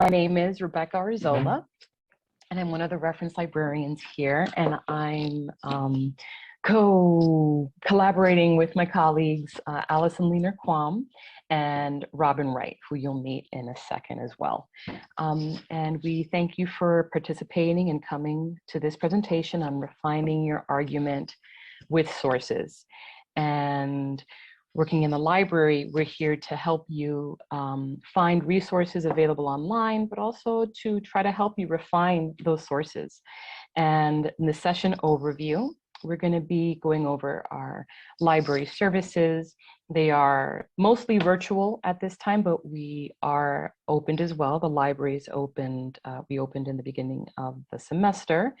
My name is Rebecca Arzola, and I'm one of the reference librarians here, and I'm collaborating with my colleagues, Alison Lehner-Quam and Wright, who you'll meet in a second as well. And we thank you for participating and coming to this presentation on refining your argument with sources. And working in the library, we're here to help you find resources available online, but also to try to help you refine those sources. And in the session overview, we're going to be going over our library services. They are mostly virtual at this time, but we are opened as well. The library is opened. We opened in the beginning of the semester,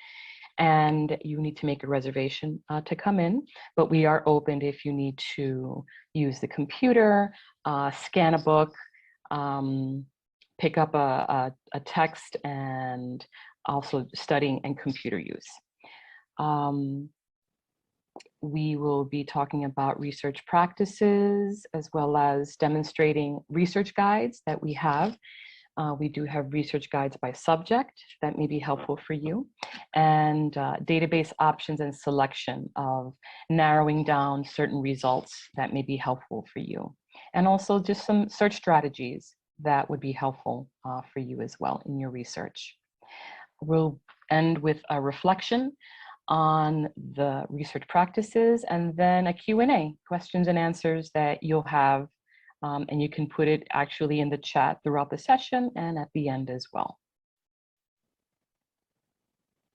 and you need to make a reservation to come in, but we are open if you need to use the computer, scan a book, pick up a text, and also studying and computer use. We will be talking about research practices as well as demonstrating research guides that we have. We do have research guides by subject that may be helpful for you, and database options and selection of narrowing down certain results that may be helpful for you. And also just some search strategies that would be helpful for you as well in your research. We'll end with a reflection on the research practices, and then a Q&A, questions and answers that you'll have. And you can put it actually in the chat throughout the session and at the end as well.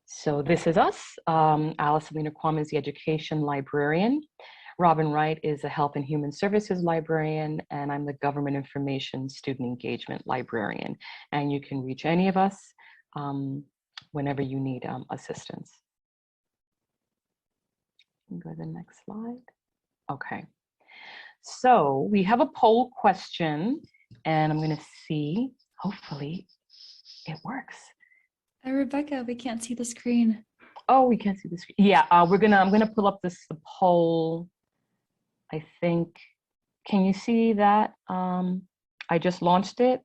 So this is us. Alison Lehner-Quam is the education librarian. Wright is a health and human services librarian, and I'm the government information student engagement librarian. And you can reach any of us whenever you need assistance. Go to the next slide. Okay. So we have a poll question, and I'm going to see, hopefully it works. Rebecca, we can't see the screen. Oh, we can't see the screen. Yeah, I'm going to pull up the poll. I think, can you see that? I just launched it.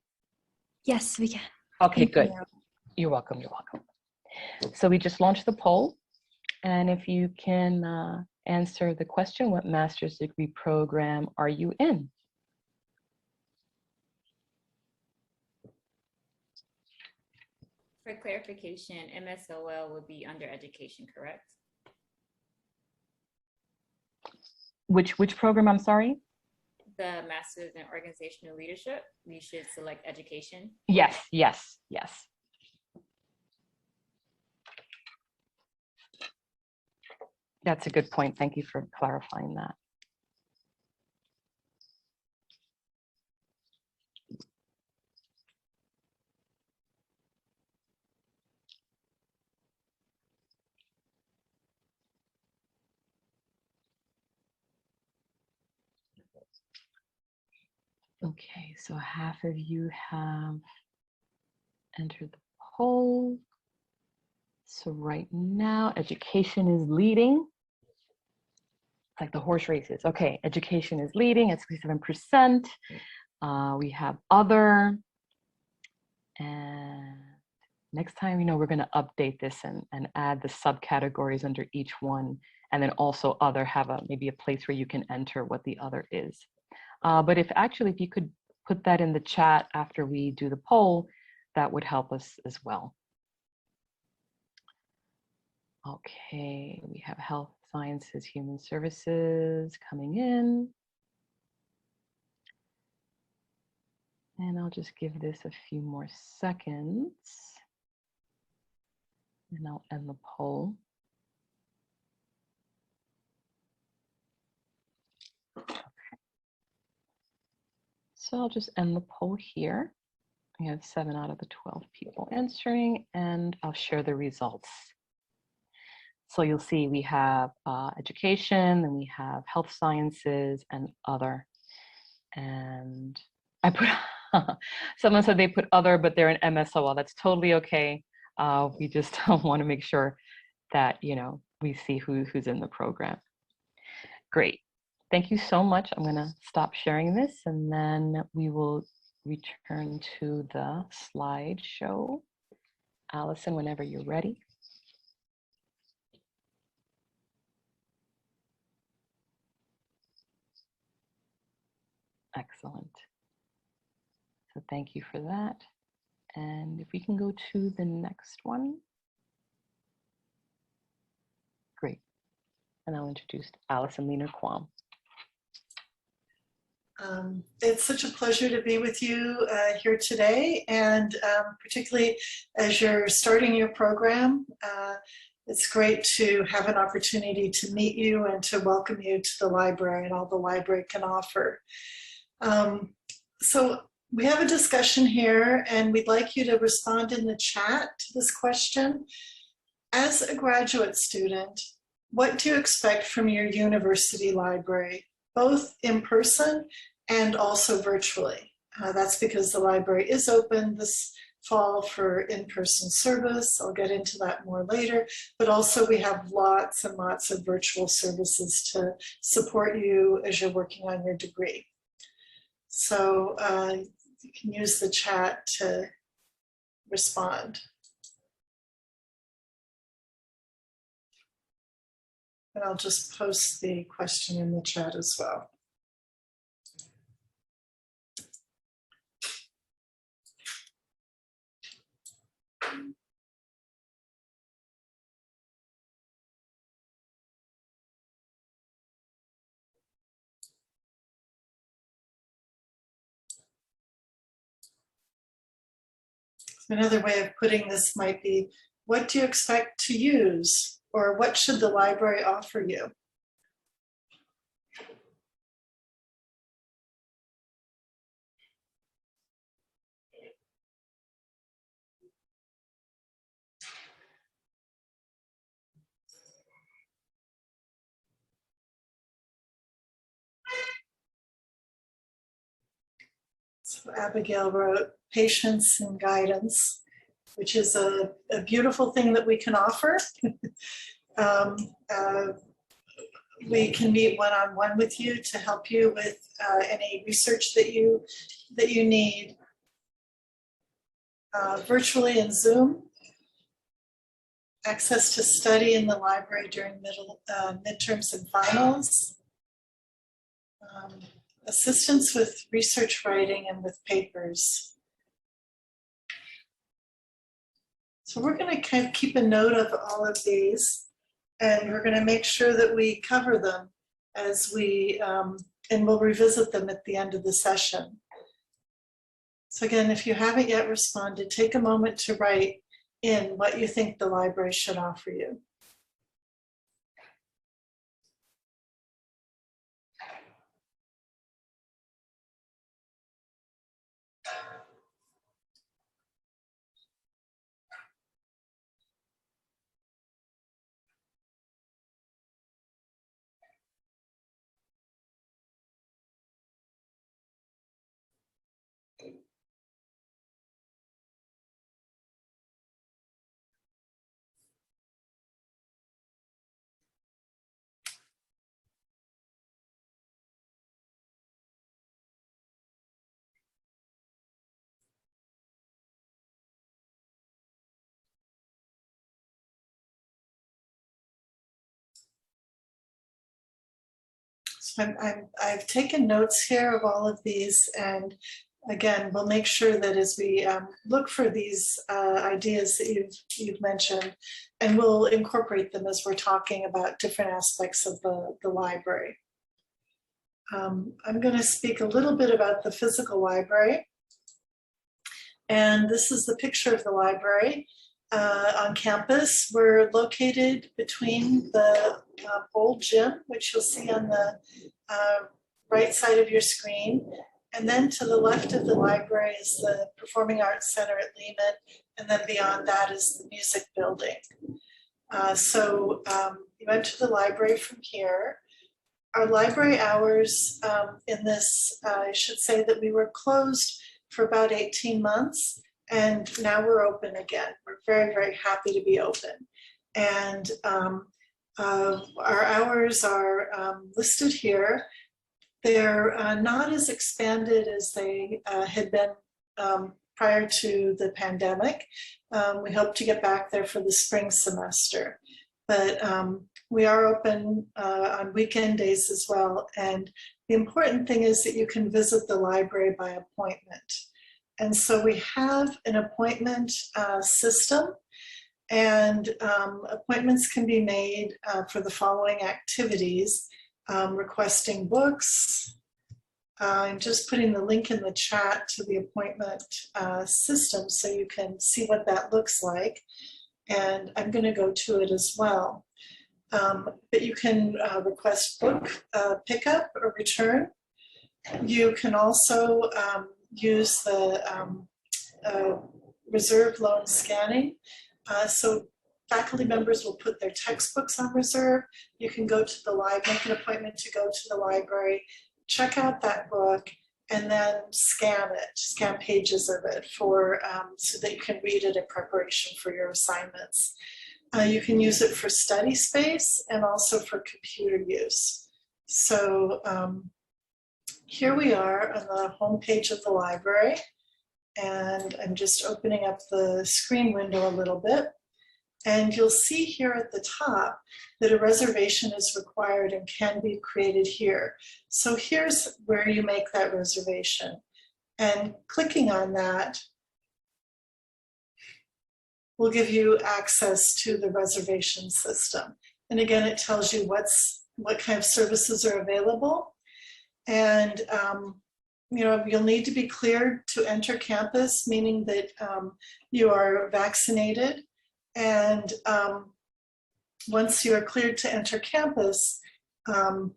Yes, we can. Okay, good. You're welcome. You're welcome. So we just launched the poll, and if you can answer the question, what master's degree program are you in? For clarification, MSOL would be under education, correct? Which program, I'm sorry? The master's in organizational leadership, we should select education. Yes, yes, yes. That's a good point. Thank you for clarifying that. Okay, so half of you have entered the poll. So right now, education is leading. It's like the horse races. Okay, education is leading at 67%. We have other. And next time, we're going to update this and add the subcategories under each one. And then also other, have maybe a place where you can enter what the other is. But if you could put that in the chat after we do the poll, that would help us as well. Okay, we have health sciences, human services coming in. And I'll just give this a few more seconds. And I'll end the poll. Okay. So I'll just end the poll here. We have 7 out of the 12 people answering, and I'll share the results. So you'll see we have education, then we have health sciences and other. And I put, someone said they put other, but they're an MSOL. That's totally okay. We just want to make sure that, we see who's in the program. Great. Thank you so much. I'm going to stop sharing this, and then we will return to the slideshow. Allison, whenever you're ready. Excellent. So thank you for that. And if we can go to the next one. Great. And I'll introduce Alison Lehner-Quam. It's such a pleasure to be with you here today, and particularly as you're starting your program, it's great to have an opportunity to meet you and to welcome you to the library and all the library can offer. So we have a discussion here, and we'd like you to respond in the chat to this question. As a graduate student, what do you expect from your university library, both in person and also virtually? That's because the library is open this fall for in-person service. I'll get into that more later, but also we have lots and lots of virtual services to support you as you're working on your degree. So you can use the chat to respond. And I'll just post the question in the chat as well. Another way of putting this might be, what do you expect to use, or what should the library offer you? So Abigail wrote, patience and guidance, which is a beautiful thing that we can offer. We can meet one-on-one with you to help you with any research that you need, virtually in Zoom, access to study in the library during midterms and finals, assistance with research writing and with papers. So we're going to kind of keep a note of all of these, and we're going to make sure that we cover them as we, and we'll revisit them at the end of the session. So again, if you haven't yet responded, take a moment to write in what you think the library should offer you. So I've taken notes here of all of these, and again, we'll make sure that as we look for these ideas that you've mentioned, and we'll incorporate them as we're talking about different aspects of the library. I'm going to speak a little bit about the physical library, and this is the picture of the library on campus. We're located between the old gym, which you'll see on the right side of your screen, and then to the left of the library is the Performing Arts Center at Lehman, and then beyond that is the music building. So you enter the library from here. Our library hours in this, I should say that we were closed for about 18 months, and now we're open again. We're very, very happy to be open. And our hours are listed here. They're not as expanded as they had been prior to the pandemic. We hope to get back there for the spring semester, but we are open on weekend days as well. And the important thing is that you can visit the library by appointment. And so we have an appointment system, and appointments can be made for the following activities: requesting books. I'm just putting the link in the chat to the appointment system so you can see what that looks like. And I'm going to go to it as well. But you can request book pickup or return. You can also use the reserve loan scanning. So faculty members will put their textbooks on reserve. You can go to the library, make an appointment to go to the library, check out that book, and then scan pages of it for so that you can read it in preparation for your assignments. You can use it for study space and also for computer use. So here we are on the home page of the library, and I'm just opening up the screen window a little bit. And you'll see here at the top that a reservation is required and can be created here. So here's where you make that reservation. And clicking on that will give you access to the reservation system. And again, it tells you what kind of services are available. And you'll need to be cleared to enter campus, meaning that you are vaccinated. And once you are cleared to enter campus and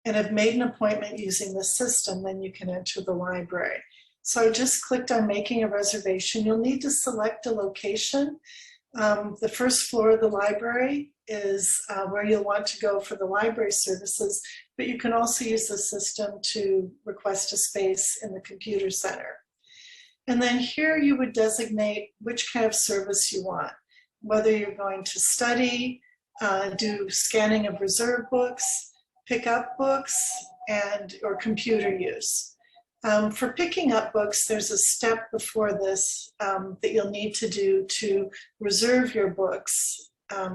have made an appointment using the system, then you can enter the library. So I just clicked on making a reservation. You'll need to select a location. The first floor of the library is where you'll want to go for the library services, but you can also use the system to request a space in the computer center. And then here you would designate which kind of service you want, whether you're going to study, do scanning of reserve books, pick up books, or computer use. For picking up books, there's a step before this that you'll need to do to reserve your books.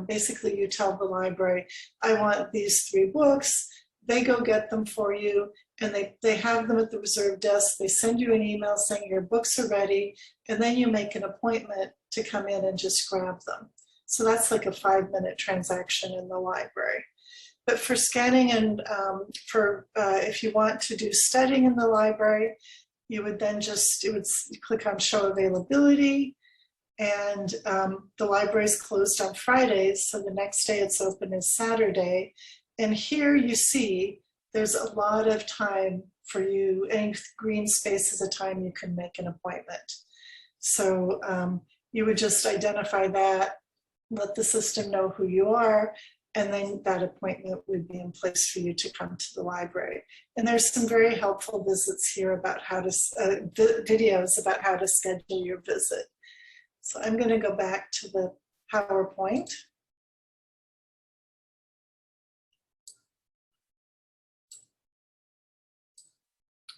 Basically, you tell the library, I want these 3 books. They go get them for you, and they have them at the reserve desk. They send you an email saying your books are ready, and then you make an appointment to come in and just grab them. So that's like a 5-minute transaction in the library. But for scanning and if you want to do studying in the library, you would then click on show availability, and the library is closed on Fridays, so the next day it's open is Saturday. And here you see there's a lot of time for you. Any green space is a time you can make an appointment. So you would just identify that, let the system know who you are, and then that appointment would be in place for you to come to the library. And there's some very helpful visits here about how to, videos about how to schedule your visit. So I'm going to go back to the PowerPoint.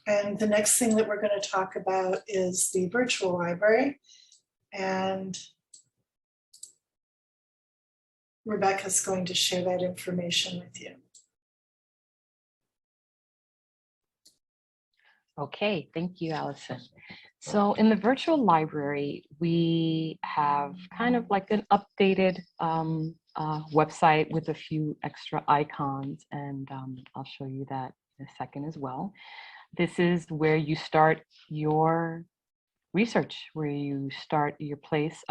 And the next thing that we're going to talk about is the virtual library. And Rebecca's going to share that information with you. Okay, thank you, Alison. So in the virtual library, we have kind of like an updated website with a few extra icons, and I'll show you that in a second as well. This is where you start your research, where you start your place,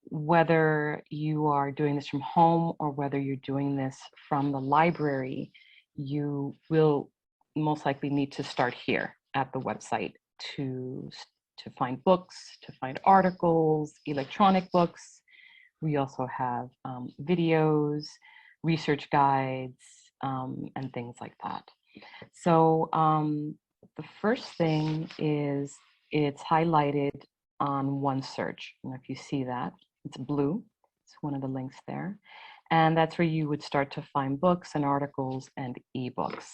whether you are doing this from home or whether you're doing this from the library. You will most likely need to start here at the website to find books, to find articles, electronic books. We also have videos, research guides, and things like that. So the first thing is it's highlighted on one search. And if you see that, it's blue. It's one of the links there. And that's where you would start to find books and articles and ebooks.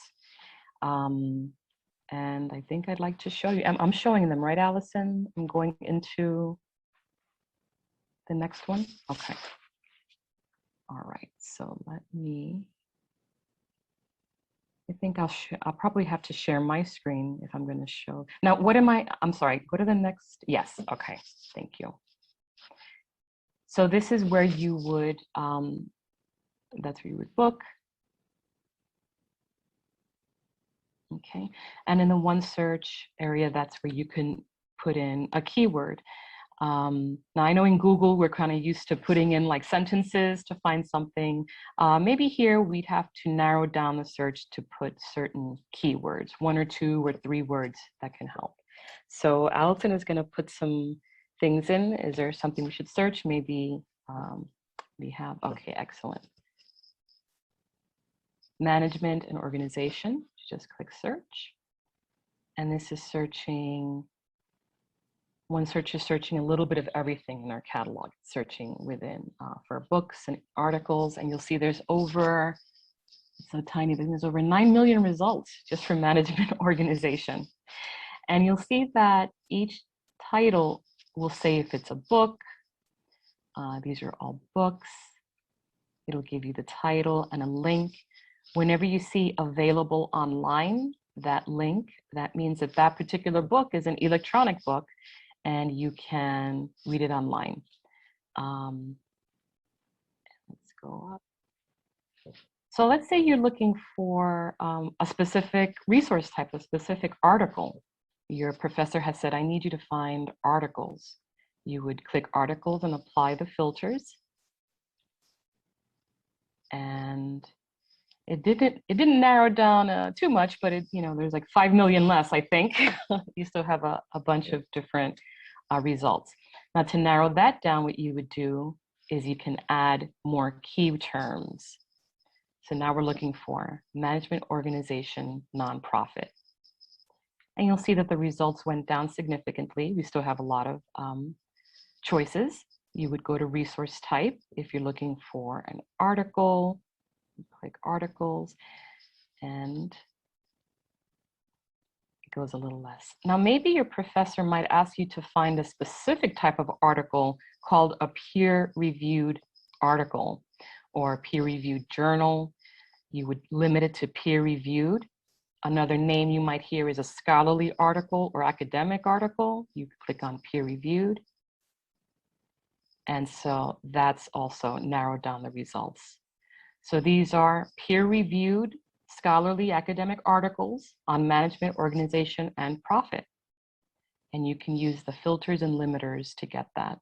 And I think I'd like to show you. I'm showing them, right, Allison? I'm going into the next one. Okay. All right. So let me. I think I'll probably have to share my screen if I'm going to show. Now, what am I? I'm sorry. Go to the next. Yes. Okay. Thank you. So this is where you would. That's where you would book. Okay, and in the one search area, that's where you can put in a keyword. Now I know in Google, we're kind of used to putting in like sentences to find something. Maybe here we'd have to narrow down the search to put certain keywords, 1 or 2 or 3 words that can help. So Alison is going to put some things in. Is there something we should search? Maybe we have, okay, excellent. Management and organization, just click search. And this is searching, one search is searching a little bit of everything in our catalog, searching within for books and articles. And you'll see there's over, it's so tiny, but there's over 9 million results just for management organization. And you'll see that each title will say if it's a book, these are all books. It'll give you the title and a link. Whenever you see available online, that link, that means that that particular book is an electronic book and you can read it online. Let's go up. So let's say you're looking for a specific resource type, a specific article. Your professor has said, I need you to find articles. You would click articles and apply the filters. And it didn't narrow down too much, but there's like 5 million less, I think. You still have a bunch of different results. Now to narrow that down, what you would do is you can add more key terms. So now we're looking for management organization, nonprofit. And you'll see that the results went down significantly. We still have a lot of choices. You would go to resource type if you're looking for an article. Click articles, and it goes a little less. Now, maybe your professor might ask you to find a specific type of article called a peer-reviewed article or peer-reviewed journal. You would limit it to peer-reviewed. Another name you might hear is a scholarly article or academic article. You click on peer-reviewed. And so that's also narrowed down the results. So these are peer-reviewed scholarly academic articles on management, organization, and profit. And you can use the filters and limiters to get that.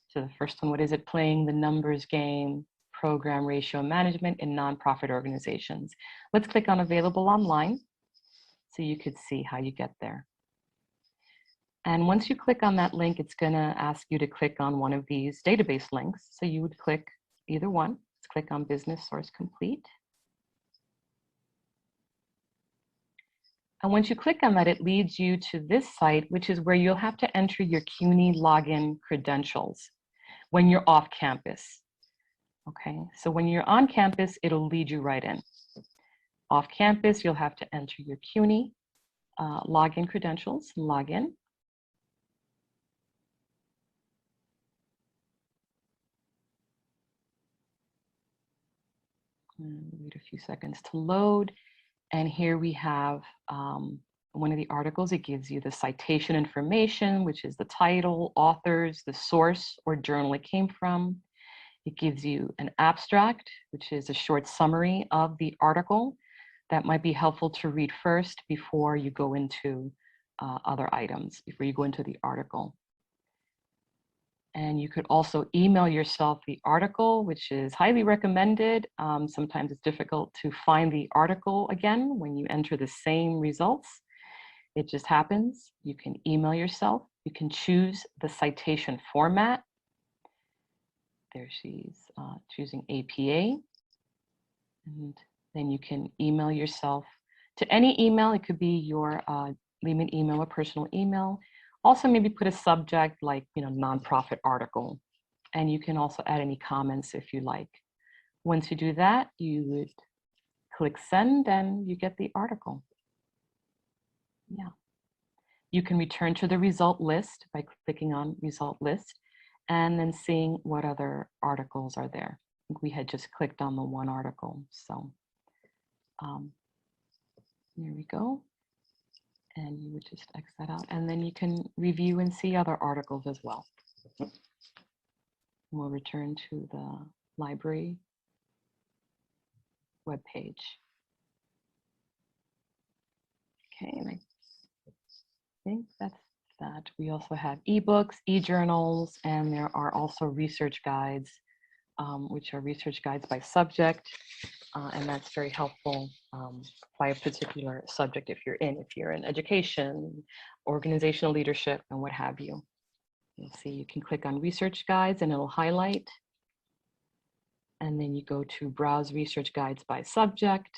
So the first one, what is it? Playing the numbers game, program ratio management in nonprofit organizations. Let's click on available online so you could see how you get there. And once you click on that link, it's gonna ask you to click on one of these database links. So you would click either one. Click on Business Source Complete. And once you click on that, it leads you to this site, which is where you'll have to enter your CUNY login credentials when you're off campus. Okay, so when you're on campus, it'll lead you right in. Off campus, you'll have to enter your CUNY login credentials, login. Wait a few seconds to load. And here we have one of the articles. It gives you the citation information, which is the title, authors, the source or journal it came from. It gives you an abstract, which is a short summary of the article that might be helpful to read first before you go into other items, before you go into the article. And you could also email yourself the article, which is highly recommended. Sometimes it's difficult to find the article again when you enter the same results. It just happens. You can email yourself. You can choose the citation format. There she's choosing APA. And then you can email yourself to any email. It could be your leave an email or personal email. Also, maybe put a subject like, nonprofit article. And you can also add any comments if you like. Once you do that, you would click send and you get the article. Yeah. You can return to the result list by clicking on result list and then seeing what other articles are there. I think we had just clicked on the one article. So there we go. And you would just X that out. And then you can review and see other articles as well. We'll return to the library webpage. Okay, and I think that's that. We also have ebooks, e-journals, and there are also research guides, which are research guides by subject. And that's very helpful by a particular subject if you're in education, organizational leadership, and what have you. You'll see you can click on research guides and it'll highlight. And then you go to browse research guides by subject.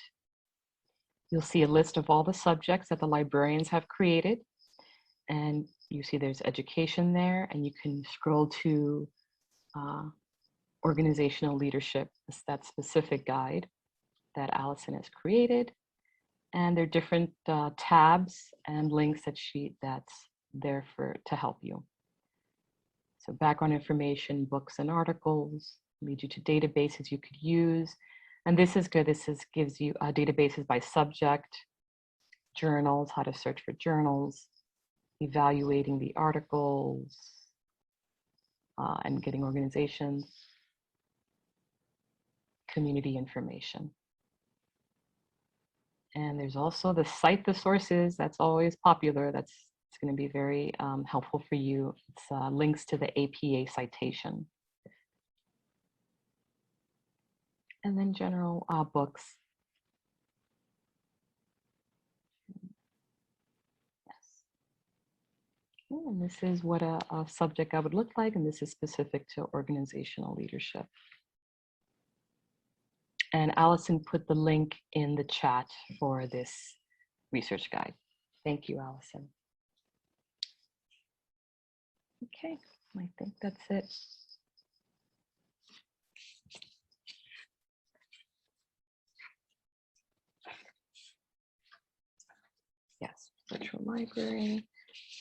You'll see a list of all the subjects that the librarians have created. And you see there's education there, and you can scroll to organizational leadership, that specific guide that Alison has created. And there are different tabs and links that's there to help you. So background information, books and articles, lead you to databases you could use. And this is good. Gives you databases by subject, journals, how to search for journals, evaluating the articles, and getting organizations, community information. And there's also the cite the sources. That's always popular. It's going to be very helpful for you. It's links to the APA citation. And then general books. Yes. Okay, and this is what a subject guide would look like, and this is specific to organizational leadership. And Alison put the link in the chat for this research guide. Thank you, Alison. Okay, I think that's it. Yes, virtual library.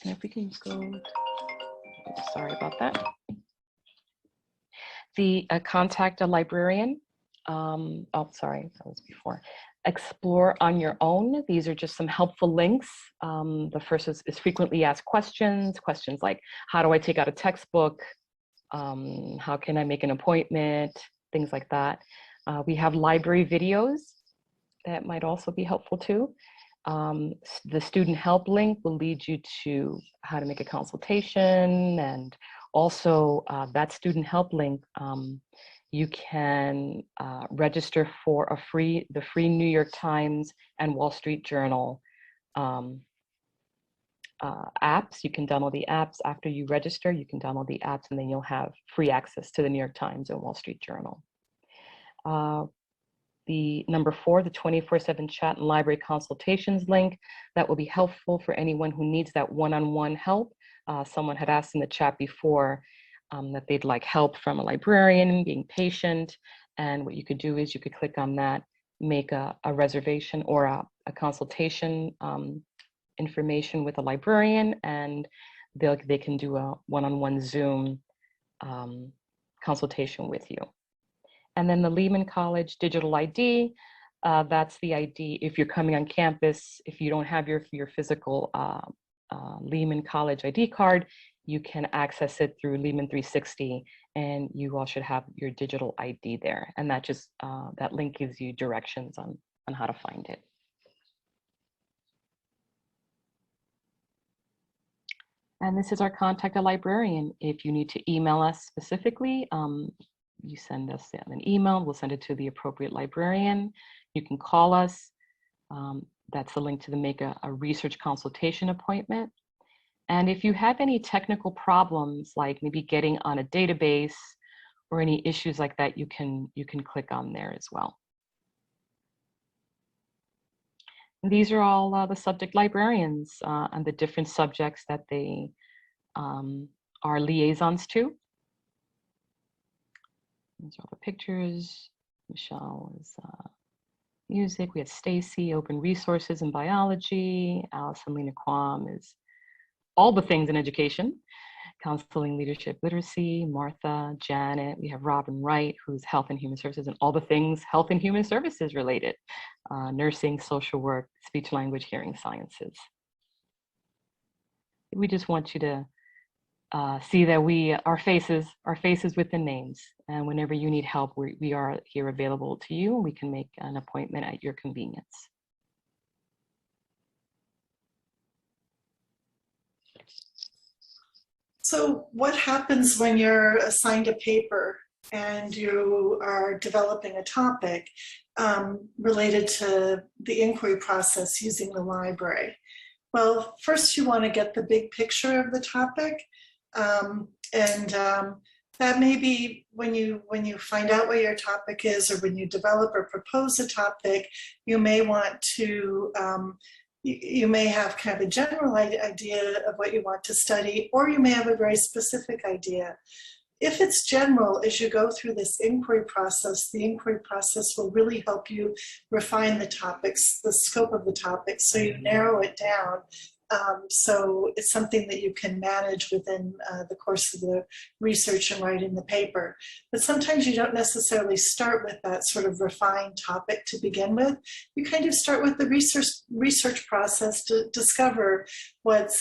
And if we can go, sorry about that. The contact a librarian. Oh, sorry, that was before. Explore on your own. These are just some helpful links. The first is frequently asked questions like, how do I take out a textbook? How can I make an appointment? Things like that. We have library videos that might also be helpful too. The student help link will lead you to how to make a consultation, and also that student help link, you can register for the free New York Times and Wall Street Journal apps. You can download the apps after you register. You can download the apps, and then you'll have free access to the New York Times and Wall Street Journal. The number 4, the 24/7 chat and library consultations link, that will be helpful for anyone who needs that one-on-one help. Someone had asked in the chat before that they'd like help from a librarian, being patient. And what you could do is you could click on that, make a reservation or a consultation information with a librarian, and they can do a one-on-one Zoom consultation with you. And then the Lehman College Digital ID, that's the ID if you're coming on campus. If you don't have your physical Lehman College ID card, you can access it through Lehman 360, and you all should have your digital ID there. And that just that link gives you directions on how to find it. And this is our contact a librarian. If you need to email us specifically, you send us an email, we'll send it to the appropriate librarian. You can call us. That's the link to make a research consultation appointment. And if you have any technical problems, like maybe getting on a database or any issues like that, you can click on there as well. And these are all the subject librarians and the different subjects that they are liaisons to. These are all the pictures. Michelle is music. We have Stacy, open resources in biology. Alison Lehner-Quam is all the things in education. Counseling, leadership, literacy. Martha, Janet. We have Robin Wright, who's health and human services and all the things health and human services related. Nursing, social work, speech language, hearing sciences. We just want you to see that our faces with the names, and whenever you need help, we are here available to you. We can make an appointment at your convenience. So what happens when you're assigned a paper and you are developing a topic related to the inquiry process using the library? Well, first you want to get the big picture of the topic. That may be when you find out what your topic is, or when you develop or propose a topic, you may want to, you may have kind of a general idea of what you want to study, or you may have a very specific idea. If it's general, as you go through this inquiry process, the inquiry process will really help you refine the topics, the scope of the topic, so you narrow it down. So it's something that you can manage within the course of the research and writing the paper. But sometimes you don't necessarily start with that sort of refined topic to begin with. You kind of start with the research process to discover what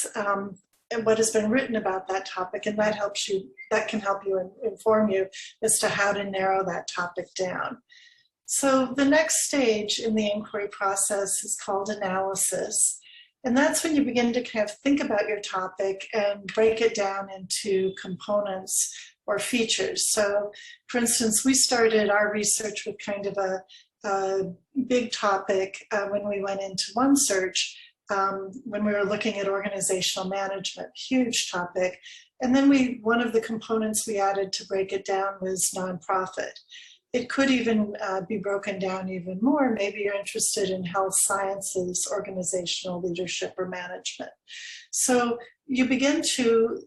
has been written about that topic, and that can help you and inform you as to how to narrow that topic down. So the next stage in the inquiry process is called analysis. And that's when you begin to kind of think about your topic and break it down into components or features. So for instance, we started our research with kind of a big topic when we went into OneSearch, when we were looking at organizational management, huge topic. And then one of the components we added to break it down was nonprofit. It could even be broken down even more. Maybe you're interested in health sciences, organizational leadership, or management. So you begin to,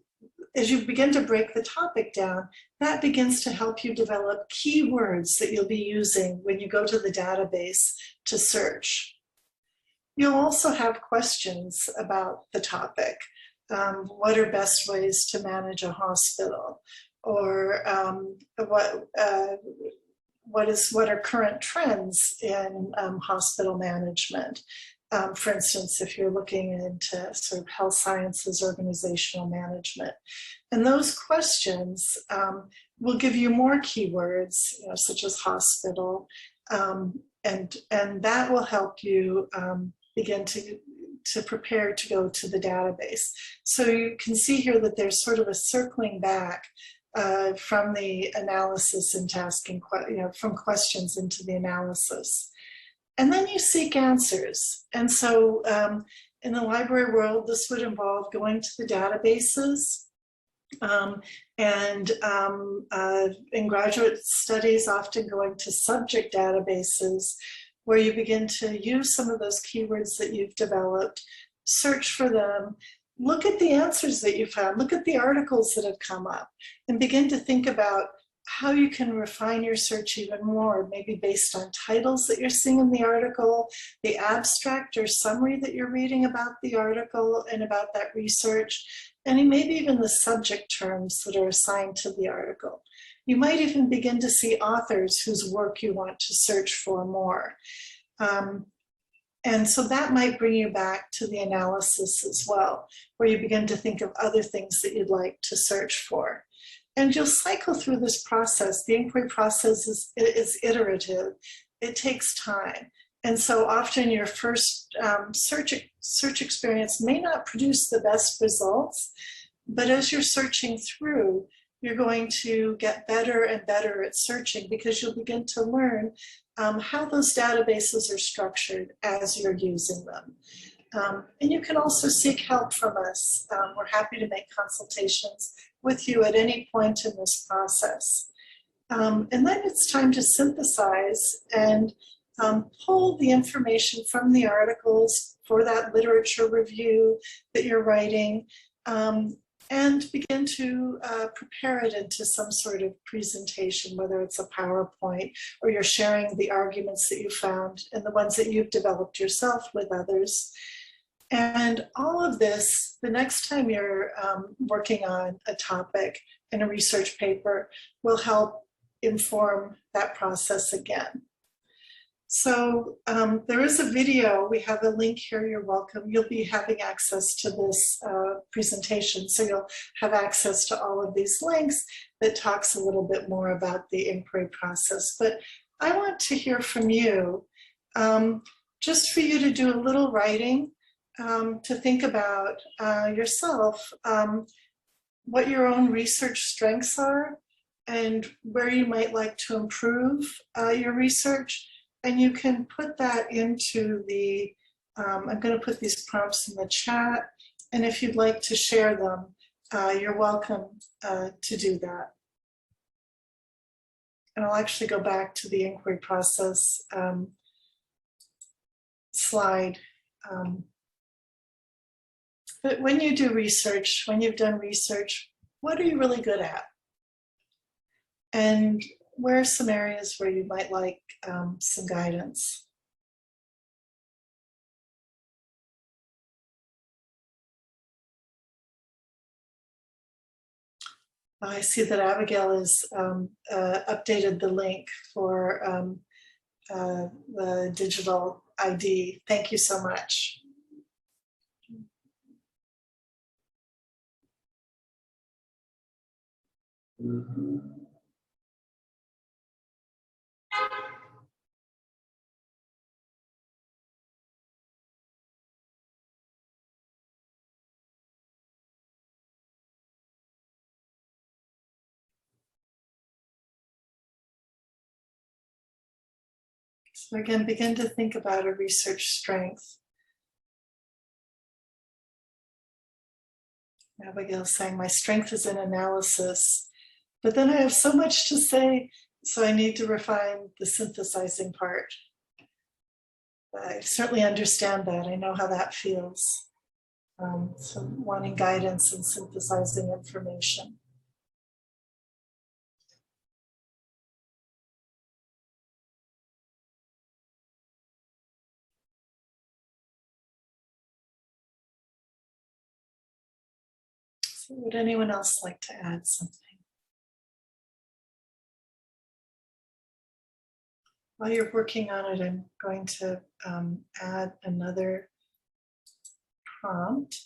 as you begin to break the topic down, that begins to help you develop keywords that you'll be using when you go to the database to search. You'll also have questions about the topic. What are best ways to manage a hospital? Or what are current trends in hospital management? For instance, if you're looking into sort of health sciences, organizational management. And those questions will give you more keywords, such as hospital, and that will help you begin to prepare to go to the database. So you can see here that there's sort of a circling back from the analysis into asking, from questions into the analysis. And then you seek answers. And so in the library world, this would involve going to the databases. In graduate studies, often going to subject databases, where you begin to use some of those keywords that you've developed, search for them, look at the answers that you found, look at the articles that have come up, and begin to think about how you can refine your search even more, maybe based on titles that you're seeing in the article, the abstract or summary that you're reading about the article and about that research, and maybe even the subject terms that are assigned to the article. You might even begin to see authors whose work you want to search for more. And so that might bring you back to the analysis as well, where you begin to think of other things that you'd like to search for. And you'll cycle through this process. The inquiry process is iterative. It takes time. And so often your first search experience may not produce the best results, but as you're searching through, you're going to get better and better at searching, because you'll begin to learn how those databases are structured as you're using them. And you can also seek help from us. We're happy to make consultations with you at any point in this process. And then it's time to synthesize and pull the information from the articles for that literature review that you're writing, and begin to prepare it into some sort of presentation, whether it's a PowerPoint or you're sharing the arguments that you found and the ones that you've developed yourself with others. And all of this, the next time you're working on a topic in a research paper, will help inform that process again. So there is a video, we have a link here, you're welcome. You'll be having access to this presentation, so you'll have access to all of these links that talks a little bit more about the inquiry process. But I want to hear from you, just for you to do a little writing, to think about yourself, what your own research strengths are and where you might like to improve your research. And you can put that into the, I'm going to put these prompts in the chat. And if you'd like to share them, you're welcome to do that. And I'll actually go back to the inquiry process slide. But when you do research, when you've done research, what are you really good at? And where are some areas where you might like some guidance? I see that Abigail has updated the link for the digital ID. Thank you so much. So again, begin to think about a research strength. Abigail's saying, my strength is in analysis, but then I have so much to say, so I need to refine the synthesizing part. I certainly understand that. I know how that feels. So wanting guidance and synthesizing information. So would anyone else like to add something? While you're working on it, I'm going to add another prompt,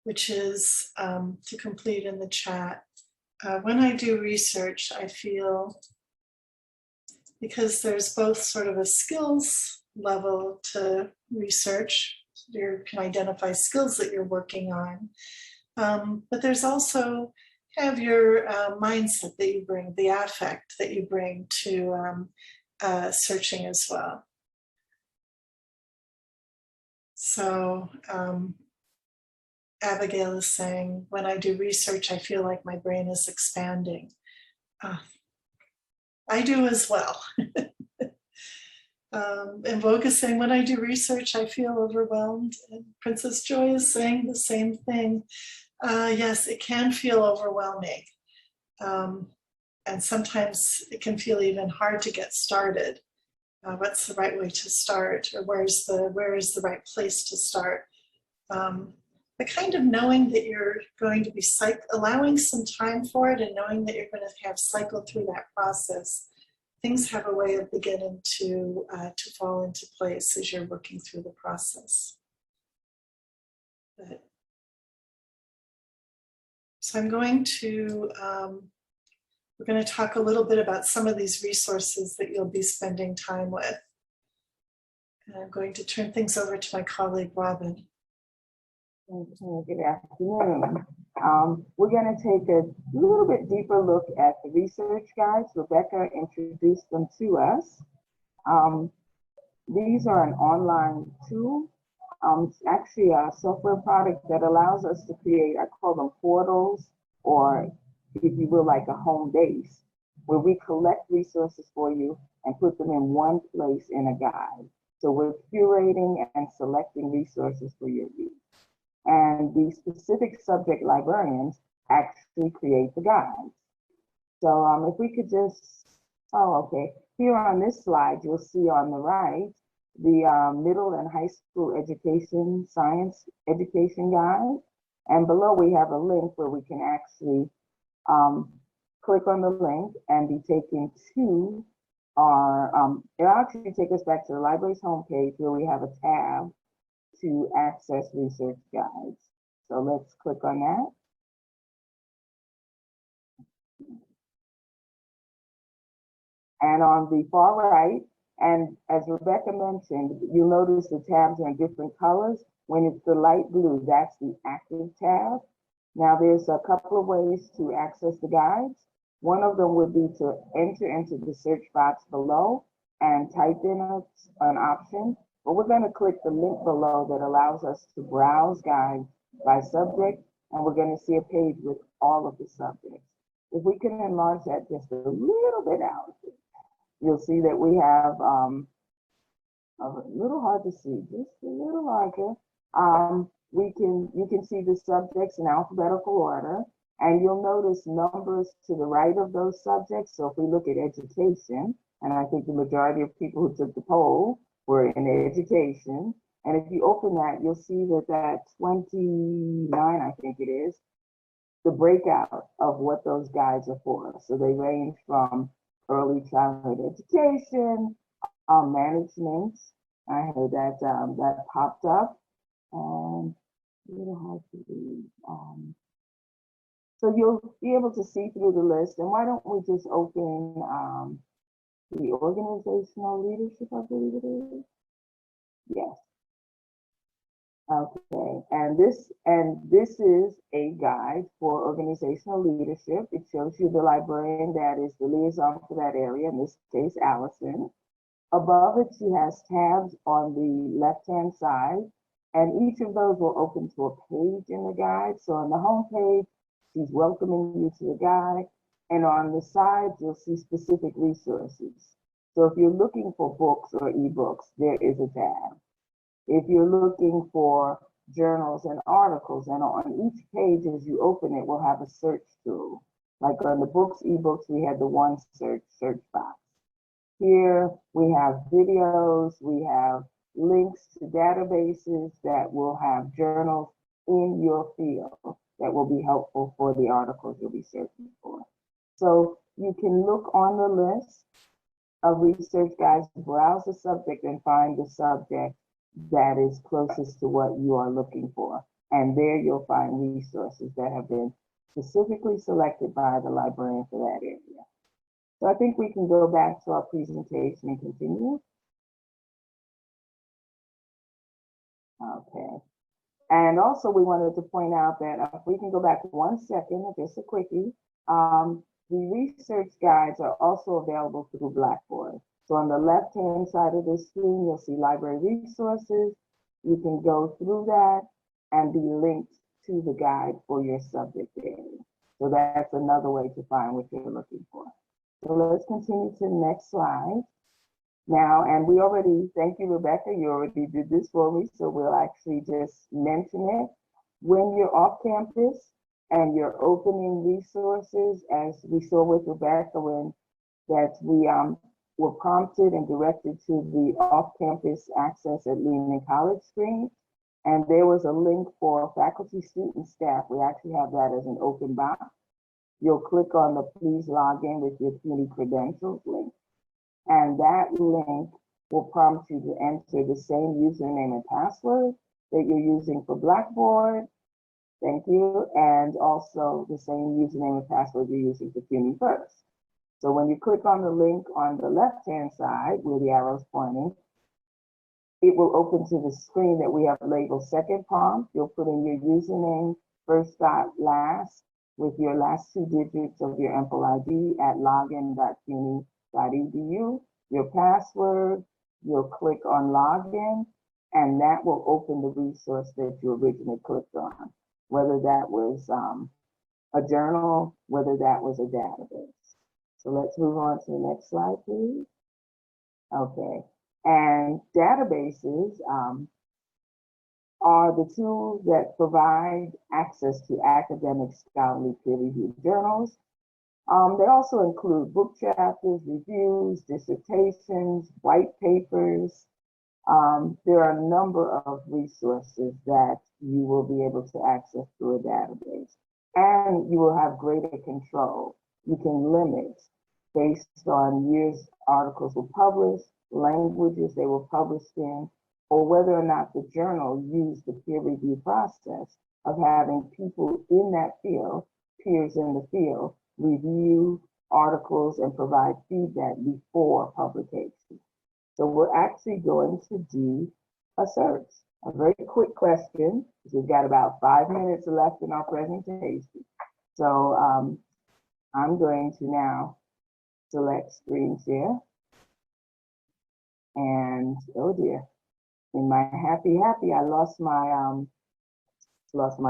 which is to complete in the chat. When I do research, I feel, because there's both sort of a skills level to research, you can identify skills that you're working on, but there's also kind of your mindset that you bring, the affect that you bring to searching as well. So Abigail is saying, when I do research, I feel like my brain is expanding. I do as well. And Vogue is saying, when I do research, I feel overwhelmed. And Princess Joy is saying the same thing. Yes, it can feel overwhelming. And sometimes it can feel even hard to get started. What's the right way to start? Or where is the right place to start? The kind of knowing that you're going to be allowing some time for it and knowing that you're going to have cycled through that process, things have a way of beginning to fall into place as you're working through the process. So I'm going to, we're going to talk a little bit about some of these resources that you'll be spending time with. And I'm going to turn things over to my colleague, Robin. Good afternoon. We're going to take a little bit deeper look at the research guides. Rebecca introduced them to us. These are an online tool. It's actually a software product that allows us to create, I call them portals, or if you will, like a home base, where we collect resources for you and put them in one place in a guide. So we're curating and selecting resources for your use. And the specific subject librarians actually create the guides. So if we could just, oh, okay. Here on this slide, you'll see on the right, the middle and high school education, science education guide. And below we have a link where we can actually click on the link and be taken to our, it'll actually take us back to the library's homepage where we have a tab to access research guides. So let's click on that. And on the far right, and as Rebecca mentioned, you'll notice the tabs are in different colors. When it's the light blue, that's the active tab. Now there's a couple of ways to access the guides. One of them would be to enter into the search box below and type in an option, but we're going to click the link below that allows us to browse guides by subject, and we're going to see a page with all of the subjects. If we can enlarge that just a little bit out, you'll see that we have a little hard to see, just a little larger. You can see the subjects in alphabetical order, and you'll notice numbers to the right of those subjects. So if we look at education, and I think the majority of people who took the poll were in education, and if you open that, you'll see that that 29, I think it is, the breakout of what those guides are for. So they range from early childhood education, management. I heard that that popped up, and a little hard to read. So you'll be able to see through the list. And why don't we just open the organizational leadership, I believe it is. Yes. Okay, and this is a guide for organizational leadership. It shows you the librarian that is the liaison for that area, in this case, Alison. Above it, she has tabs on the left-hand side, and each of those will open to a page in the guide. So on the home page, she's welcoming you to the guide, and on the side, you'll see specific resources. So if you're looking for books or ebooks, there is a tab. If you're looking for journals and articles, and on each page as you open it, we'll have a search tool. Like on the books, ebooks, we had the one search box. Here we have videos, we have links to databases that will have journals in your field that will be helpful for the articles you'll be searching for. So you can look on the list of research guides, browse the subject and find the subject that is closest to what you are looking for. And there you'll find resources that have been specifically selected by the librarian for that area. So I think we can go back to our presentation and continue. Okay. And also we wanted to point out that if we can go back 1 second, just a quickie, the research guides are also available through Blackboard. So on the left-hand side of the screen, you'll see library resources. You can go through that and be linked to the guide for your subject area. So that's another way to find what you're looking for. So let's continue to the next slide. Now, and we already, thank you, Rebecca, you already did this for me, so we'll actually just mention it. When you're off campus and you're opening resources, as we saw with Rebecca, when that we were prompted and directed to the off-campus access at Lehman College screen, and there was a link for faculty, student, staff. We actually have that as an open box. You'll click on the please log in with your CUNY credentials link, and that link will prompt you to enter the same username and password that you're using for Blackboard. Thank you, and also the same username and password you're using for CUNY First. So when you click on the link on the left-hand side where the arrow's pointing, it will open to the screen that we have labeled second prompt. You'll put in your username, first dot last, with your last 2 digits of your EMPL ID at login.cuny.edu, your password, you'll click on login, and that will open the resource that you originally clicked on, whether that was a journal, whether that was a database. So let's move on to the next slide, please. Okay, and databases, are the tools that provide access to academic scholarly peer-reviewed journals. They also include book chapters, reviews, dissertations, white papers. There are a number of resources that you will be able to access through a database, and you will have greater control. You can limit based on years articles were published, languages they were published in, or whether or not the journal used the peer review process of having people in that field, peers in the field, review articles and provide feedback before publication. So we're actually going to do a search, a very quick question, because we've got about 5 minutes left in our presentation. So I'm going to now select screen share. And oh dear, in my happy, I lost my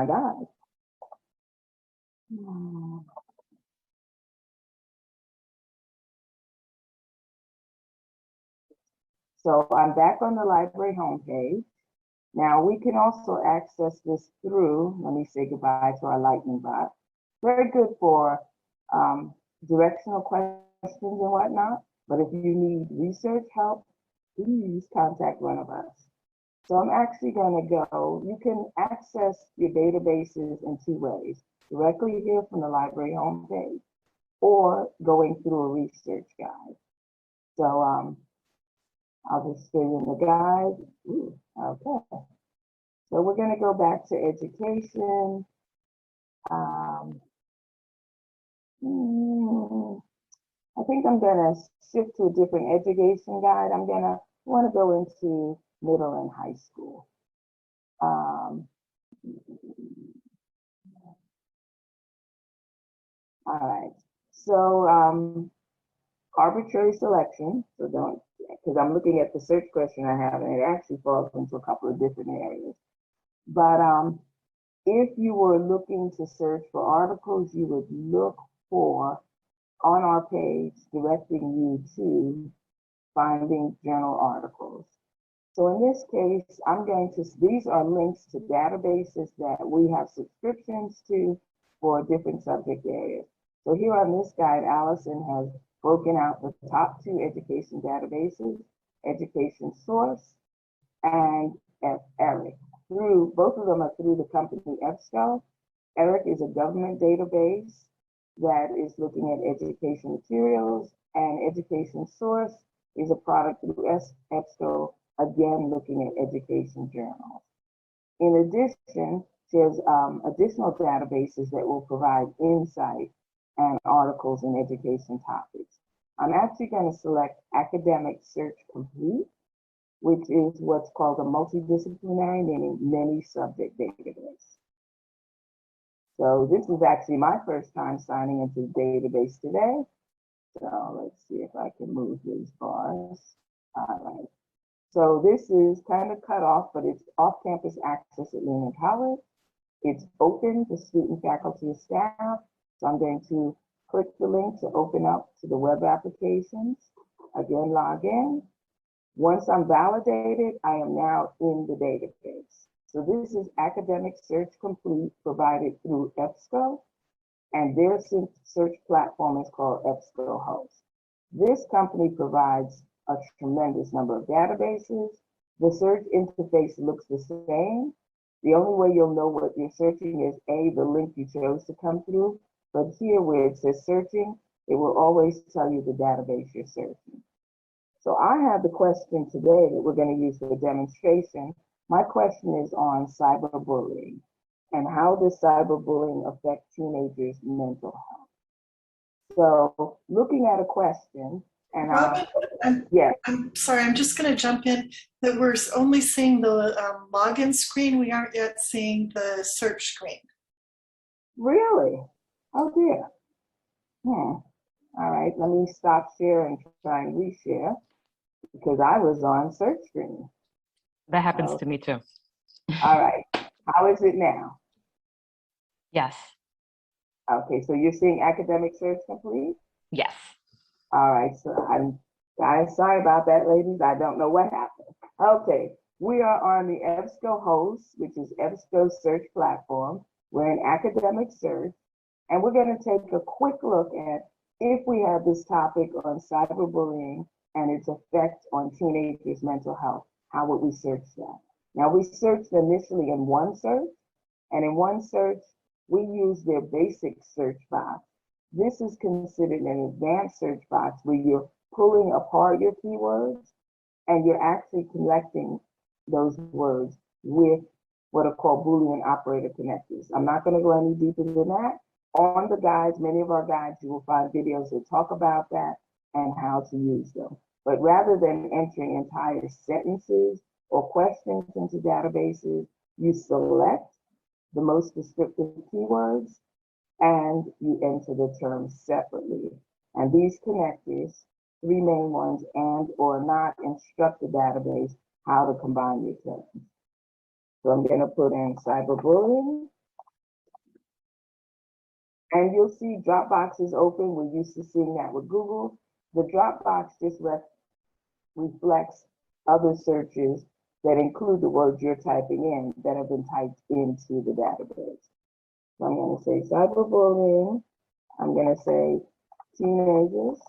guide. So I'm back on the library homepage. Now we can also access this through, let me say goodbye to our lightning bot. Very good for directional questions and whatnot, but if you need research help, please contact one of us. So I'm actually going to go, you can access your databases in 2 ways, directly here from the library homepage or going through a research guide. So I'll just stay in the guide. Ooh, okay. So we're going to go back to education. I think I'm going to shift to a different education guide. I'm going to want to go into middle and high school. All right. So arbitrary selection. So don't, because I'm looking at the search question I have, and it actually falls into a couple of different areas. But if you were looking to search for articles, you would look for on our page directing you to finding journal articles. So in this case, I'm going to, these are links to databases that we have subscriptions to for different subject areas. So here on this guide, Alison has broken out the top 2 education databases, Education Source and ERIC. Through, both of them are through the company EBSCO. ERIC is a government database that is looking at education materials, and Education Source is a product through EBSCO, again looking at education journals. In addition, there's additional databases that will provide insight and articles in education topics. I'm actually going to select Academic Search Complete, which is what's called a multidisciplinary, meaning many subject database. So this is actually my first time signing into the database today. So let's see if I can move these bars. All right. So this is kind of cut off, but it's off-campus access at Lehman College. It's open to student, faculty, and staff. So I'm going to click the link to open up to the web applications. Again, log in. Once I'm validated, I am now in the database. So this is Academic Search Complete provided through EBSCO, and their search platform is called EBSCO Host. This company provides a tremendous number of databases. The search interface looks the same. The only way you'll know what you're searching is the link you chose to come through, but here where it says searching, it will always tell you the database you're searching. So I have the question today that we're going to use for the demonstration. My question is on cyberbullying and how does cyberbullying affect teenagers' mental health? So looking at a question, and Robin, yeah. I'm sorry, I'm just going to jump in that we're only seeing the login screen. We aren't yet seeing the search screen. Really? Oh dear. All right, let me stop share and try and reshare because I was on search screen. That happens to me too. All right, how is it now? Yes. Okay, so you're seeing Academic Search Complete? Yes. All right, so I'm sorry about that, ladies. I don't know what happened. Okay, We are on the EBSCO host, which is EBSCO search platform. We're in academic search, and we're going to take a quick look at if we have this topic on cyberbullying and its effect on teenagers' mental health. How would we search that? Now, we searched initially in one search, and in one search, we use their basic search box. This is considered an advanced search box where you're pulling apart your keywords and you're actually collecting those words with what are called Boolean operator connectors. I'm not going to go any deeper than that. On the guides, many of our guides, you will find videos that talk about that and how to use them. But rather than entering entire sentences or questions into databases, you select the most descriptive keywords and you enter the terms separately. And these connectors, three main ones, and or not, instruct the database how to combine your terms. So I'm going to put in cyberbullying. And you'll see Dropbox is open. We're used to seeing that with Google. The Dropbox just reflects other searches that include the words you're typing in that have been typed into the database. So I'm going to say cyberbullying. I'm going to say teenagers.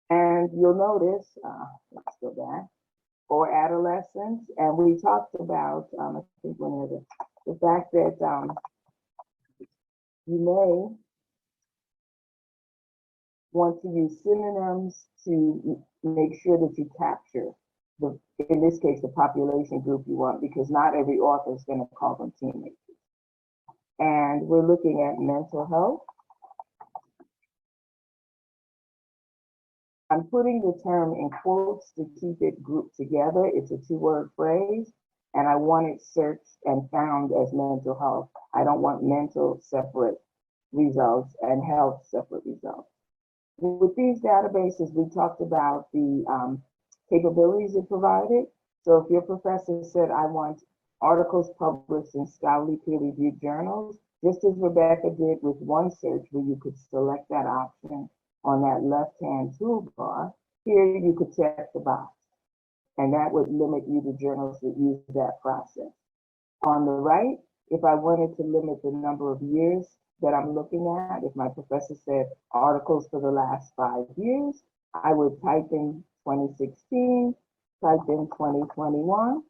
And you'll notice, let's go back, or adolescents. And we talked about, I think one of the fact that you may want to use synonyms to make sure that you capture the, in this case, the population group you want, because not every author is going to call them teenagers. And we're looking at mental health. I'm putting the term in quotes to keep it grouped together. It's a two-word phrase, and I want it searched and found as mental health. I don't want mental separate results and health separate results. With these databases, we talked about the capabilities it provided. So if your professor said, I want articles published in scholarly peer-reviewed journals, just as Rebecca did with one search where you could select that option on that left-hand toolbar, here you could check the box. And that would limit you to journals that use that process. On the right, if I wanted to limit the number of years that I'm looking at, if my professor said articles for the last 5 years, I would type in 2016, type in 2021.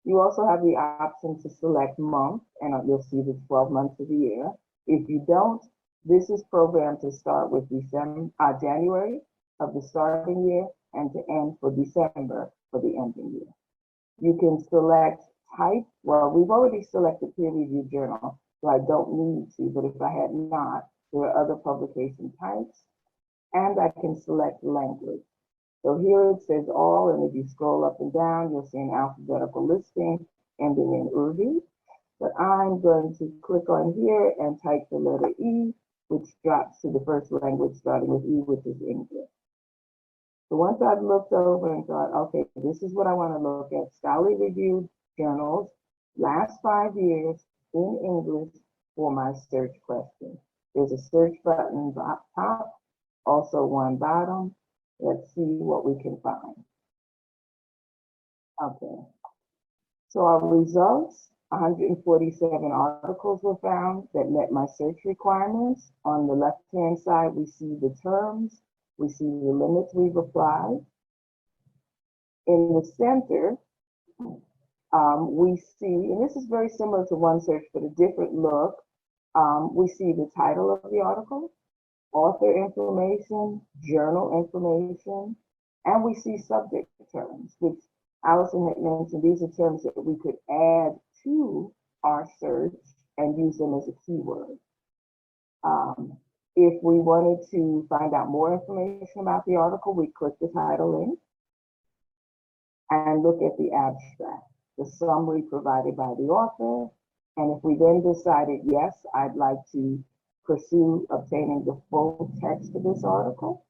You also have the option to select month, and you'll see the 12 months of the year. If you don't, this is programmed to start with January of the starting year and to end for December for the ending year. You can select type. Well, we've already selected peer-reviewed journal, so I don't need to, but if I had not, there are other publication types, and I can select language. So here it says all, and if you scroll up and down, you'll see an alphabetical listing ending in Urdu. But I'm going to click on here and type the letter E, which drops to the first language starting with E, which is English. So once I've looked over and thought, okay, this is what I want to look at, scholarly reviewed journals, last 5 years in English for my search question. There's a search button up top, also one bottom. Let's see what we can find. Okay, so our results, 147 articles were found that met my search requirements. On the left-hand side, we see the terms, we see the limits we've applied. In the center, we see, and this is very similar to one search, but a different look. We see the title of the article, author information, journal information, and we see subject terms, which Alison had mentioned. These are terms that we could add to our search and use them as a keyword. If we wanted to find out more information about the article, we click the title link and look at the abstract, the summary provided by the author. And if we then decided, yes, I'd like to pursue obtaining the full text of this article,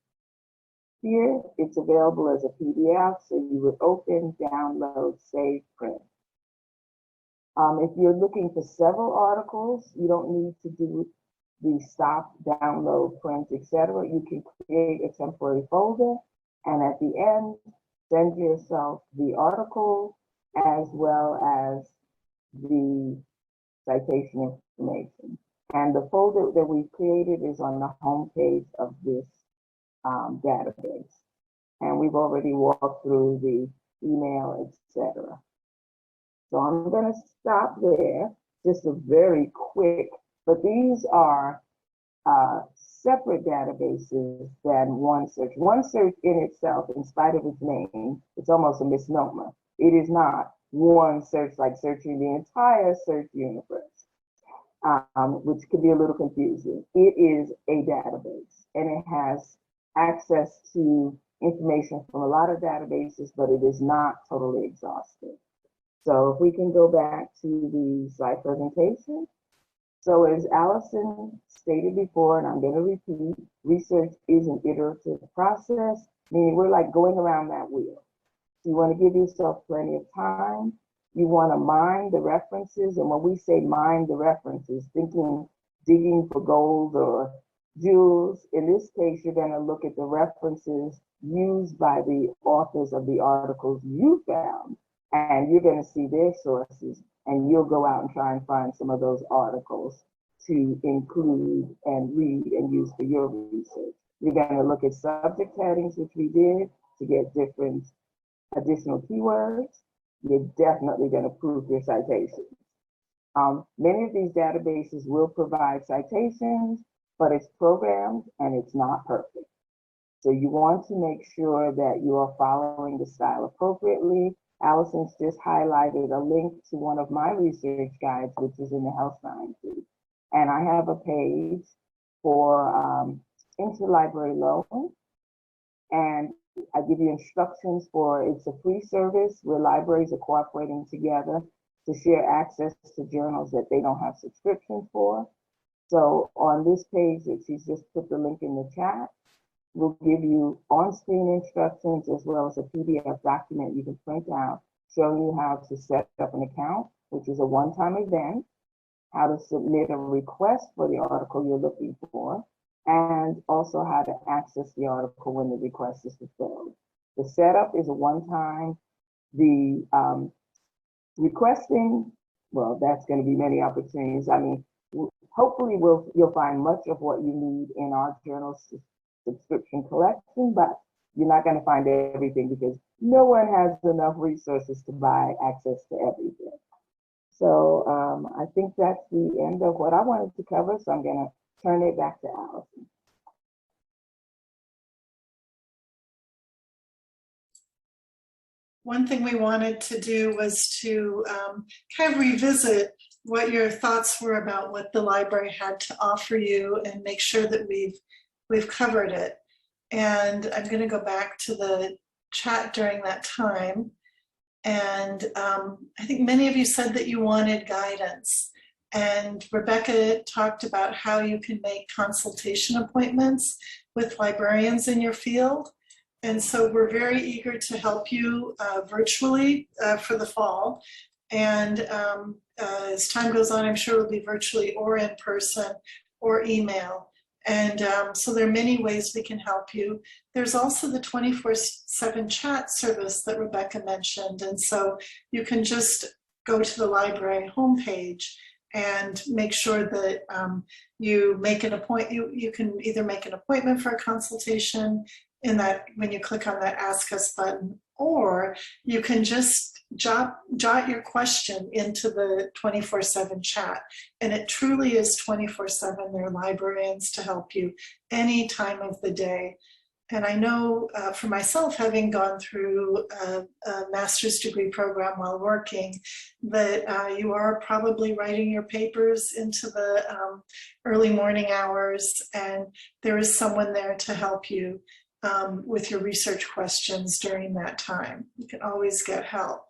here it's available as a PDF, so you would open, download, save, print. If you're looking for several articles, you don't need to do the stop, download, print, etc. You can create a temporary folder, and at the end, send yourself the article as well as the citation information. And the folder that we've created is on the home page of this database. And we've already walked through the email, etc. So I'm going to stop there, just a very quick, but these are separate databases than OneSearch. OneSearch in itself, in spite of its name, it's almost a misnomer. It is not one search like searching the entire search universe, which could be a little confusing. It is a database, and it has access to information from a lot of databases, but it is not totally exhaustive. So if we can go back to the slide presentation. So as Alison stated before, and I'm going to repeat, research is an iterative process, meaning we're like going around that wheel. You want to give yourself plenty of time. You want to mine the references. And when we say mine the references, thinking digging for gold or jewels, in this case, you're going to look at the references used by the authors of the articles you found, and you're going to see their sources, and you'll go out and try and find some of those articles to include and read and use for your research. You're going to look at subject headings, which we did, to get different additional keywords. You're definitely going to prove your citations. Many of these databases will provide citations, but it's programmed and it's not perfect. So you want to make sure that you are following the style appropriately. Alison's just highlighted a link to one of my research guides, which is in the health sciences. And I have a page for interlibrary loan. And I give you instructions for, it's a free service where libraries are cooperating together to share access to journals that they don't have subscriptions for. So on this page that she's just put the link in the chat, we'll give you on-screen instructions as well as a PDF document you can print out showing you how to set up an account, which is a one-time event, how to submit a request for the article you're looking for, and also how to access the article when the request is fulfilled. The setup is a one-time. The requesting, well, that's going to be many opportunities. I mean, hopefully you'll find much of what you need in our journal subscription collection, but you're not going to find everything because no one has enough resources to buy access to everything. So I think that's the end of what I wanted to cover, so I'm going to turn it back to Alison. One thing we wanted to do was to kind of revisit what your thoughts were about what the library had to offer you and make sure that we've covered it. And I'm going to go back to the chat during that time. And I think many of you said that you wanted guidance. And Rebecca talked about how you can make consultation appointments with librarians in your field. And so we're very eager to help you virtually for the fall. And as time goes on, I'm sure it'll be virtually or in person or email. And so there are many ways we can help you. There's also the 24/7 chat service that Rebecca mentioned. And so you can just go to the library homepage and make sure that you make an appointment. You can either make an appointment for a consultation in that when you click on that Ask Us button, or you can just jot your question into the 24/7 chat. And it truly is 24/7. There are librarians to help you any time of the day. And I know for myself, having gone through a master's degree program while working, that you are probably writing your papers into the early morning hours, and there is someone there to help you with your research questions during that time. You can always get help.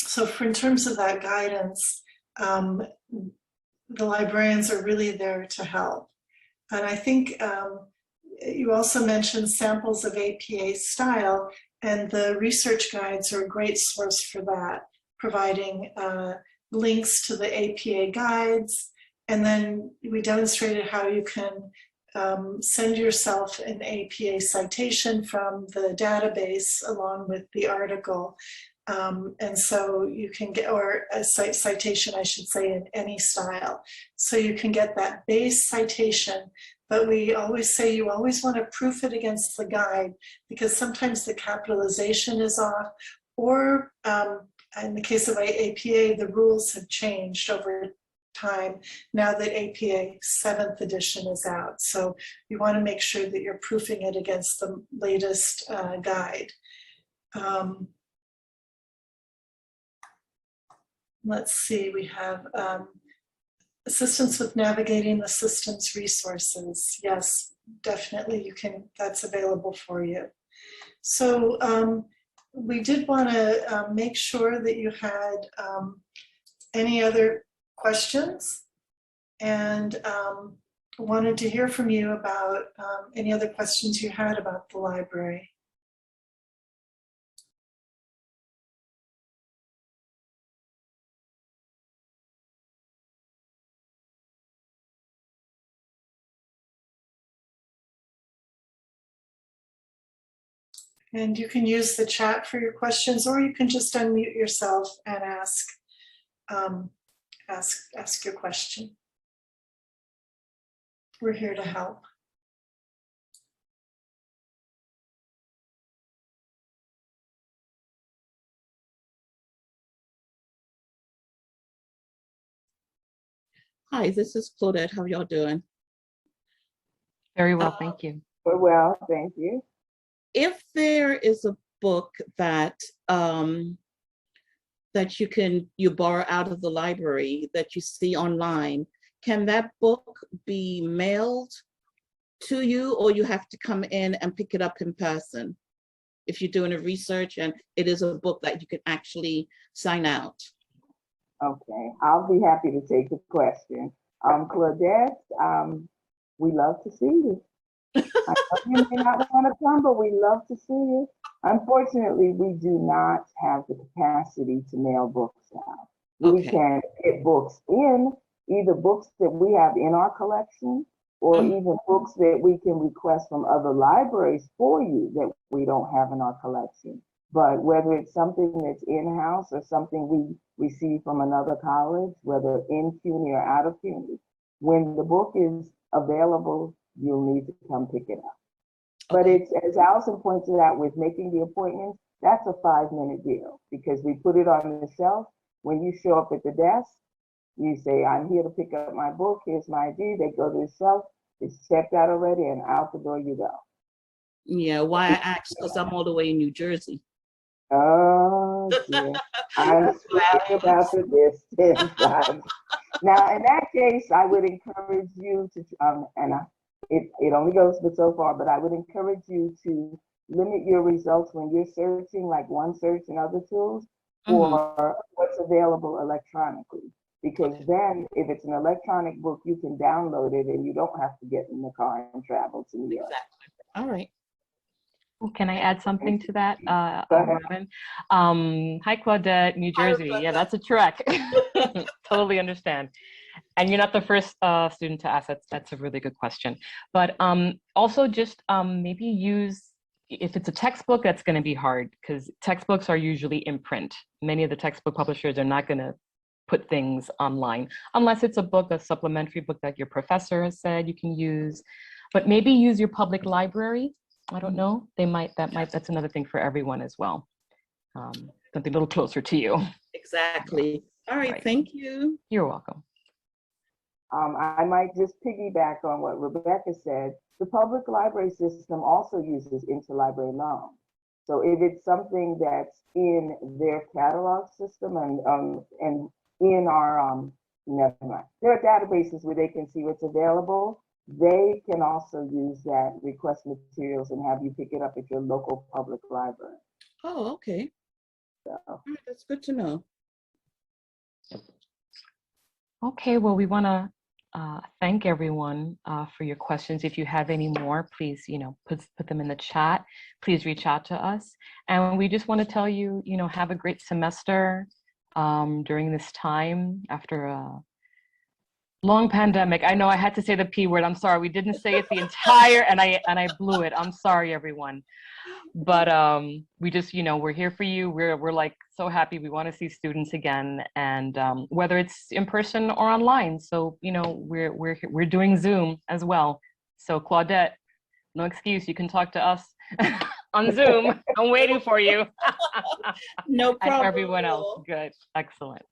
So in terms of that guidance, the librarians are really there to help. And I think you also mentioned samples of APA style, and the research guides are a great source for that, providing links to the APA guides. And then we demonstrated how you can send yourself an APA citation from the database along with the article. And so you can get, or a citation, I should say, in any style. So you can get that base citation, but we always say you always want to proof it against the guide, because sometimes the capitalization is off, or in the case of APA, the rules have changed over time now that APA 7th edition is out. So you want to make sure that you're proofing it against the latest guide. Let's see, we have assistance with navigating the system's resources. Yes, definitely you can, that's available for you. So we did want to make sure that you had any other questions, and wanted to hear from you about any other questions you had about the library. And you can use the chat for your questions, or you can just unmute yourself and ask your question. We're here to help. Hi, this is Claudette. How y'all doing? Very well, thank you. Well, thank you. If there is a book that that you borrow out of the library that you see online, can that book be mailed to you, or you have to come in and pick it up in person? If you're doing a research and it is a book that you can actually sign out. Okay, I'll be happy to take the question. Claudette, we love to see you. I know you may not want to come, but we love to see you. Unfortunately, we do not have the capacity to mail books out. We can get books in, either books that we have in our collection, or even books that we can request from other libraries for you that we don't have in our collection. But whether it's something that's in-house or something we receive from another college, whether in CUNY or out of CUNY, when the book is available, you'll need to come pick it up. But it's, as Alison pointed out, with making the appointments, that's a 5-minute deal, because we put it on the shelf. When you show up at the desk, you say, I'm here to pick up my book, here's my ID, they go to the shelf, it's checked out already, and out the door you go. Yeah, why I asked, because I'm all the way in New Jersey. Oh, dear. I'm sorry about the distance. Now, in that case, I would encourage you to, it only goes but so far, but I would encourage you to limit your results when you're searching, like OneSearch and other tools, for what's available electronically. Because then, if it's an electronic book, you can download it and you don't have to get in the car and travel to New York. Exactly. All right. Can I add something to that, Robin? Hi, Claudette, New Jersey. Yeah, that's a trek. Totally understand. And you're not the first student to ask. That's a really good question. But also just maybe use, if it's a textbook, that's going to be hard, because textbooks are usually in print. Many of the textbook publishers are not going to put things online, unless it's a book, a supplementary book that your professor has said you can use. But maybe use your public library. I don't know. That's another thing for everyone as well. Something a little closer to you. Exactly. All right. Thank you. You're welcome. I might just piggyback on what Rebecca said. The public library system also uses interlibrary loan. So if it's something that's in their catalog system and in our, never mind. There are databases where they can see what's available. They can also use that, request materials, and have you pick it up at your local public library. Oh, okay. So. All right, that's good to know. Okay, well, we want to thank everyone for your questions. If you have any more, please, put them in the chat. Please reach out to us. And we just want to tell you, have a great semester during this time after Long pandemic. I know I had to say the P word. I'm sorry. We didn't say it the entire, and I blew it. I'm sorry, everyone. But we just, we're here for you. We're like so happy. We want to see students again, and whether it's in person or online. So we're doing Zoom as well. So Claudette, no excuse. You can talk to us on Zoom. I'm waiting for you. No And problem. everyone else. Good. Excellent.